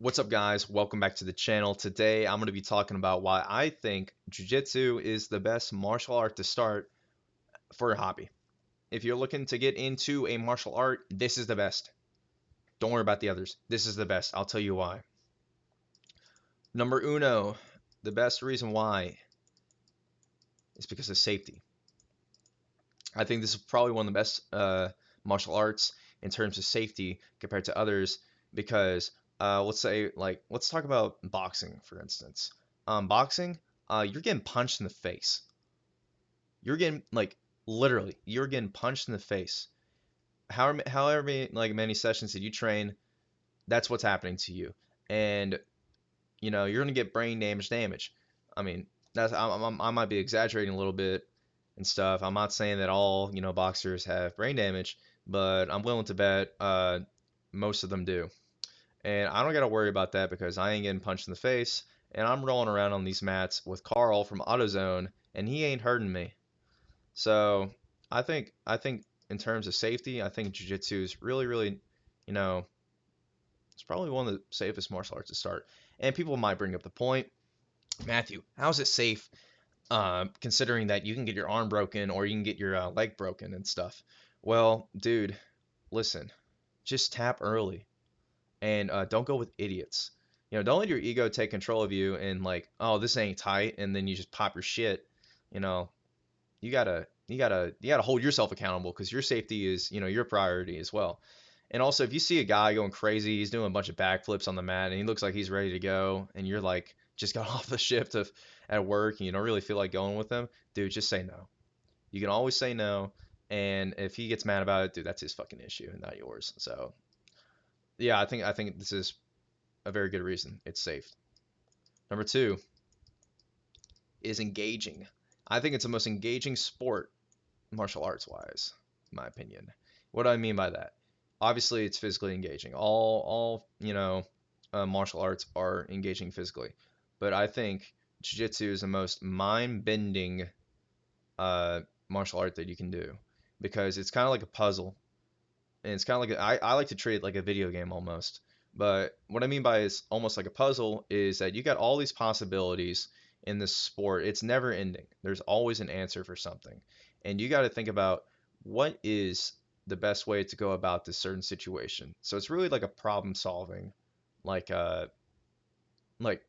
What's up, guys? Welcome back to the channel. Today, I'm going to be talking about why I think Jiu-Jitsu is the best martial art to start for a hobby. If you're looking to get into a martial art, this is the best. Don't worry about the others. This is the best. I'll tell you why. Number uno, the best reason why is because of safety. I think this is probably one of the best martial arts in terms of safety compared to others because let's talk about boxing, for instance. Boxing, you're getting punched in the face. You're getting literally, you're getting punched in the face. However many sessions that you train, that's what's happening to you, and you're gonna get brain damage. I mean, I might be exaggerating a little bit and stuff. I'm not saying that all boxers have brain damage, but I'm willing to bet most of them do. And I don't got to worry about that because I ain't getting punched in the face, and I'm rolling around on these mats with Carl from AutoZone, and he ain't hurting me. So I think in terms of safety, I think Jiu-Jitsu is really, you know, it's probably one of the safest martial arts to start. And people might bring up the point, Matthew, how is it safe? Considering that you can get your arm broken or you can get your leg broken and stuff. Well, dude, listen, just tap early and don't go with idiots. Don't let your ego take control of you and oh, this ain't tight, and then you just pop your shit. You know, you gotta hold yourself accountable because your safety is your priority as well. And also, if you see a guy going crazy, he's doing a bunch of backflips on the mat, and he looks like he's ready to go, and you're like just got off the shift of at work, and you don't really feel like going with him, dude, just say no. You can always say no, and if he gets mad about it, dude, that's his fucking issue, not yours. So yeah, I think this is a very good reason it's safe. Number two is engaging. I think it's the most engaging sport martial arts wise, in my opinion. What do I mean by that? Obviously, it's physically engaging. All martial arts are engaging physically, but I think jiu-jitsu is the most mind-bending martial art that you can do because it's kind of like a puzzle, and it's kind of like I like to treat it like a video game almost. But what I mean by it's almost like a puzzle is that you got all these possibilities in this sport. It's never ending. There's always an answer for something, and you got to think about what is the best way to go about this certain situation. So it's really like a problem solving, like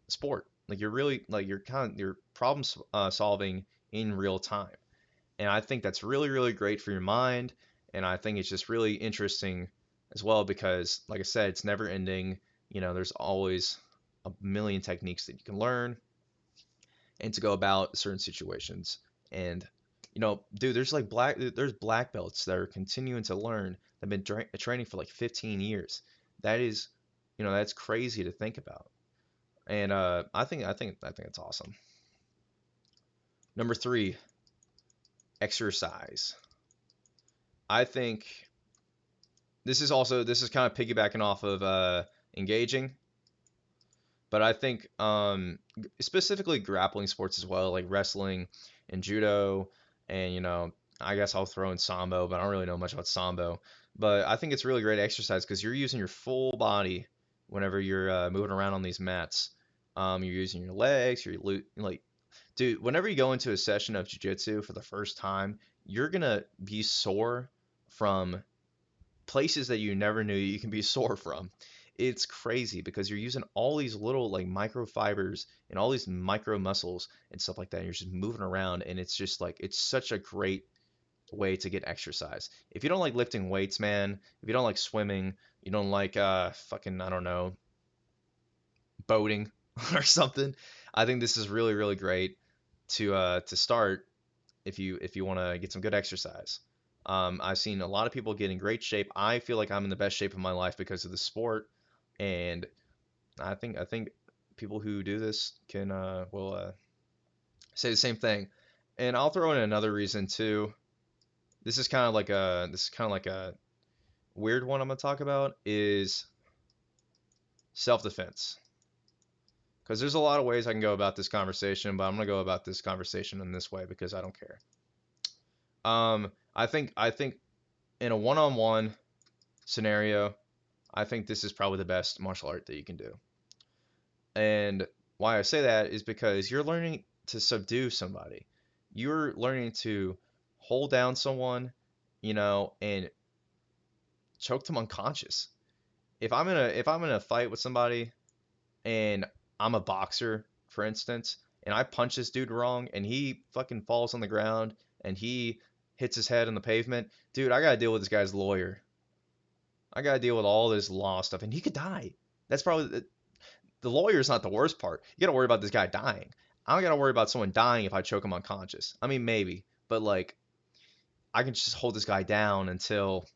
sport. Like you're really you're problem solving in real time. And I think that's really great for your mind. And I think it's just really interesting as well because, like I said, it's never ending. There's always a million techniques that you can learn and to go about certain situations. And dude, there's black belts that are continuing to learn. They've been training for like 15 years. That is, that's crazy to think about. And I think it's awesome. Number three, exercise. I think this is kind of piggybacking off of engaging, but I think specifically grappling sports as well, like wrestling and judo, and I guess I'll throw in sambo, but I don't really know much about sambo. But I think it's really great exercise because you're using your full body whenever you're moving around on these mats. You're using your legs, dude, whenever you go into a session of jiu-jitsu for the first time, you're gonna be sore from places that you never knew you can be sore from. It's crazy because you're using all these little like microfibers and all these micro muscles and stuff like that. And you're just moving around, and it's just like it's such a great way to get exercise. If you don't like lifting weights, man, if you don't like swimming, you don't like fucking I don't know, boating or something, I think this is really great to start if you want to get some good exercise. I've seen a lot of people get in great shape. I feel like I'm in the best shape of my life because of the sport, and I think people who do this can will say the same thing. And I'll throw in another reason too. This is kind of like a weird one I'm gonna talk about is self-defense. Because there's a lot of ways I can go about this conversation, but I'm gonna go about this conversation in this way because I don't care. I think in a one-on-one scenario, I think this is probably the best martial art that you can do. And why I say that is because you're learning to subdue somebody. You're learning to hold down someone, and choke them unconscious. If I'm in a fight with somebody and I'm a boxer, for instance, and I punch this dude wrong and he fucking falls on the ground and he hits his head on the pavement, dude, I gotta deal with this guy's lawyer. I gotta deal with all this law stuff, and he could die. That's probably the lawyer's not the worst part. You gotta worry about this guy dying. I don't gotta worry about someone dying if I choke him unconscious. I mean, maybe, but like, I can just hold this guy down until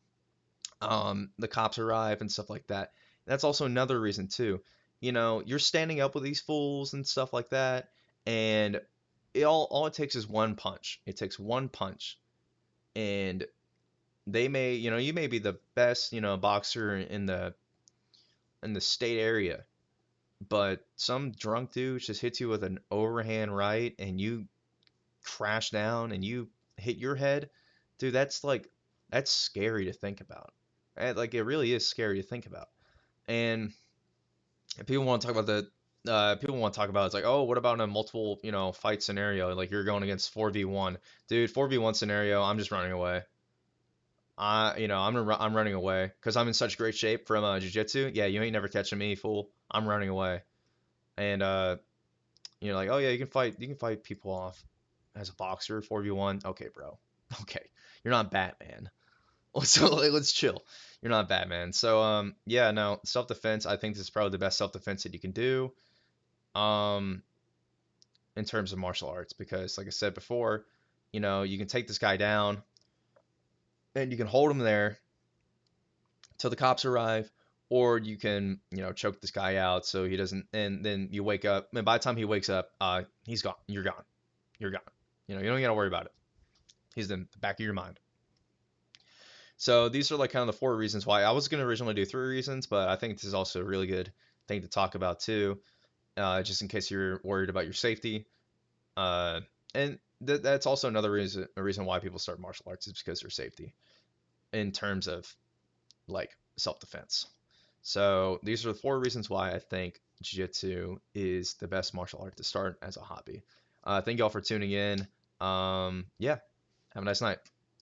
the cops arrive and stuff like that. That's also another reason too. You're standing up with these fools and stuff like that, and all it takes is one punch. It takes one punch, and you may be the best, boxer in the state area, but some drunk dude just hits you with an overhand right, and you crash down and you hit your head, dude. That's scary to think about. Like, it really is scary to think about. And people want to talk about people want to talk about, it's like, oh, what about in a multiple, fight scenario, like you're going against 4v1, dude. 4v1 scenario, I'm just running away. I'm running away because I'm in such great shape from jiu-jitsu. Yeah, you ain't never catching me, fool. I'm running away. And like, oh yeah, you can fight people off as a boxer 4v1. Okay, bro. Okay, you're not Batman. So like, let's chill. You're not Batman. So yeah, no, self-defense, I think this is probably the best self-defense that you can do um in terms of martial arts, because like I said before, you can take this guy down and you can hold him there till the cops arrive, or you can, choke this guy out so he doesn't, and then you wake up, and by the time he wakes up, he's gone. You're gone. You're gone. You don't gotta worry about it. He's in the back of your mind. So these are like kind of the four reasons why. I was going to originally do three reasons, but I think this is also a really good thing to talk about too, just in case you're worried about your safety. Uh, and that's also another reason, a reason why people start martial arts, is because of their safety in terms of like self-defense. So these are the four reasons why I think jiu-jitsu is the best martial art to start as a hobby. Thank y'all for tuning in. Yeah, have a nice night.